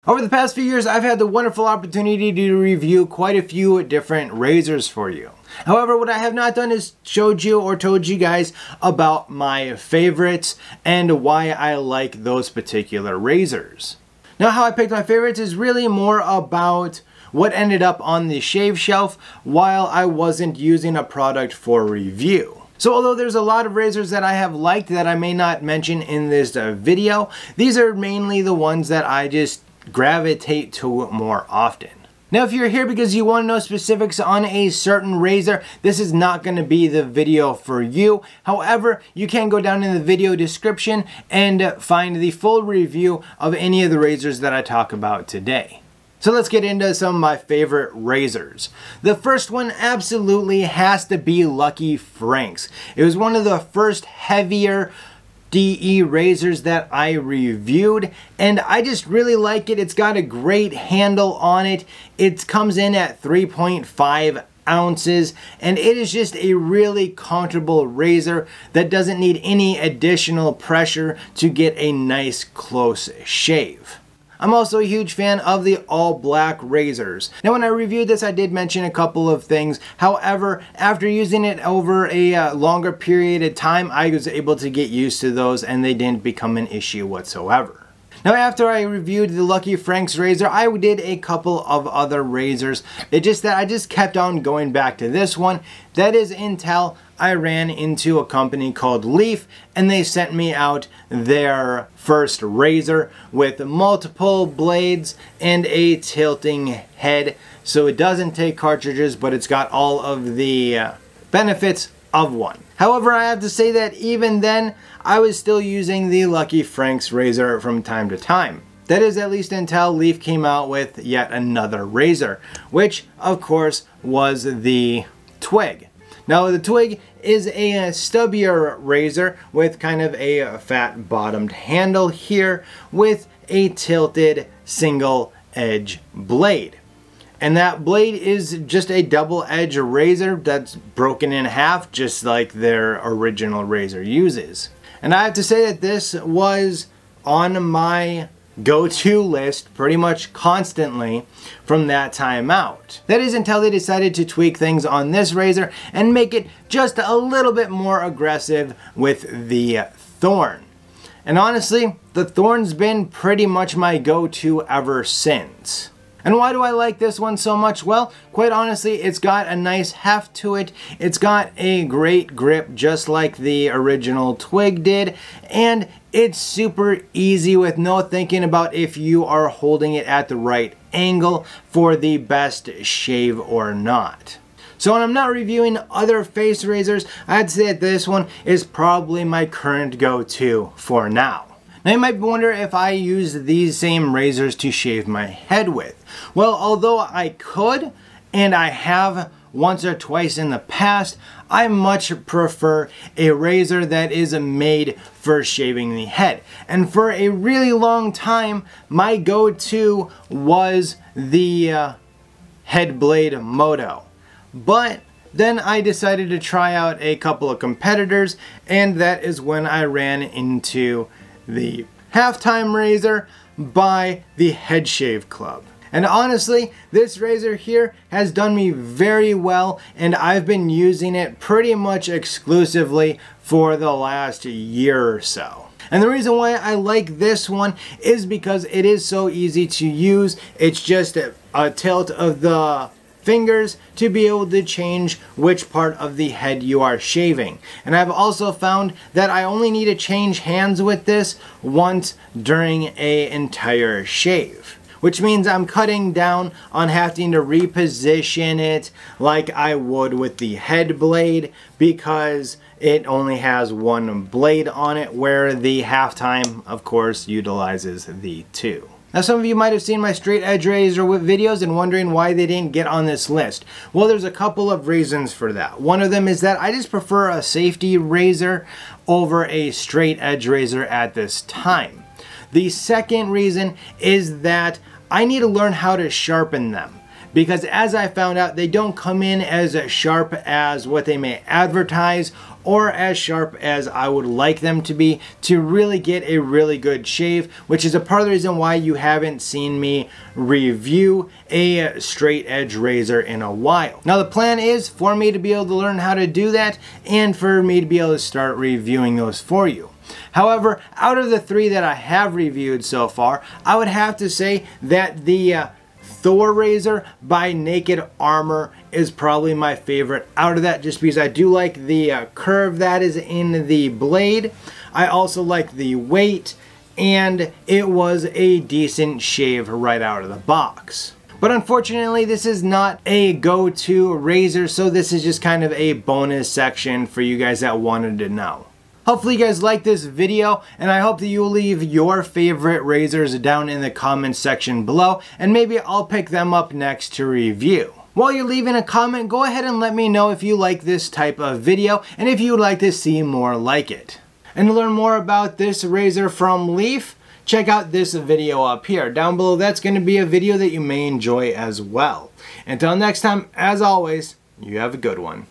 Over the past few years, I've had the wonderful opportunity to review quite a few different razors for you. However, what I have not done is showed you or told you guys about my favorites and why I like those particular razors. Now, how I picked my favorites is really more about what ended up on the shave shelf while I wasn't using a product for review. So although there's a lot of razors that I have liked that I may not mention in this video, these are mainly the ones that I just gravitate to more often. Now, if you're here because you want to know specifics on a certain razor, this is not going to be the video for you. However, you can go down in the video description and find the full review of any of the razors that I talk about today. So let's get into some of my favorite razors. The first one absolutely has to be Lucky Frank's. It was one of the first heavier DE razors that I reviewed, and I just really like it. It's got a great handle on it. It comes in at 3.5 ounces, and it is just a really comfortable razor that doesn't need any additional pressure to get a nice close shave. I'm also a huge fan of the all black razors. Now, when I reviewed this, I did mention a couple of things. However, after using it over a longer period of time, I was able to get used to those and they didn't become an issue whatsoever. Now, after I reviewed the Lucky Frank's razor, I did a couple of other razors. I just kept on going back to this one. That is until I ran into a company called Leaf, and they sent me out their first razor with multiple blades and a tilting head. So it doesn't take cartridges, but it's got all of the benefits of one. However, I have to say that even then, I was still using the Lucky Frank's razor from time to time. That is at least until Leaf came out with yet another razor, which of course was the Twig. Now, the Twig is a stubbier razor with kind of a fat bottomed handle here with a tilted single edge blade. And that blade is just a double edge razor that's broken in half, just like their original razor uses. And I have to say that this was on my go-to list pretty much constantly from that time out. That is until they decided to tweak things on this razor and make it just a little bit more aggressive with the Thorn. And honestly, the Thorn's been pretty much my go-to ever since. And why do I like this one so much? Well, quite honestly, it's got a nice heft to it. It's got a great grip just like the original Twig did. And it's super easy with no thinking about if you are holding it at the right angle for the best shave or not. So when I'm not reviewing other face razors, I'd say that this one is probably my current go-to for now. Now, you might wonder if I use these same razors to shave my head with. Well, although I could, and I have once or twice in the past, I much prefer a razor that is made for shaving the head. And for a really long time, my go-to was the Head Blade Moto. But then I decided to try out a couple of competitors, and that is when I ran into the Halftime razor by the Head Shave Club. And honestly, this razor here has done me very well, and I've been using it pretty much exclusively for the last year or so. And the reason why I like this one is because it is so easy to use. It's just a tilt of the fingers to be able to change which part of the head you are shaving. And I've also found that I only need to change hands with this once during an entire shave, which means I'm cutting down on having to reposition it like I would with the head blade, because it only has one blade on it, where the Halftime, of course, utilizes the two. Now, some of you might have seen my straight edge razor whip videos and wondering why they didn't get on this list. Well, there's a couple of reasons for that. One of them is that I just prefer a safety razor over a straight edge razor at this time. The second reason is that I need to learn how to sharpen them. because as I found out, they don't come in as sharp as what they may advertise or as sharp as I would like them to be to really get a really good shave, which is a part of the reason why you haven't seen me review a straight edge razor in a while. Now the plan is for me to be able to learn how to do that and for me to be able to start reviewing those for you. However, out of the 3 that I have reviewed so far, I would have to say that the Thor razor by Naked Armor is probably my favorite out of that, just because I do like the curve that is in the blade. I also like the weight, and it was a decent shave right out of the box. But unfortunately, this is not a go-to razor, so this is just kind of a bonus section for you guys that wanted to know. Hopefully you guys like this video, and I hope that you will leave your favorite razors down in the comments section below, and maybe I'll pick them up next to review. While you're leaving a comment, go ahead and let me know if you like this type of video, and if you would like to see more like it. And to learn more about this razor from Leaf, check out this video up here. Down below, that's going to be a video that you may enjoy as well. Until next time, as always, you have a good one.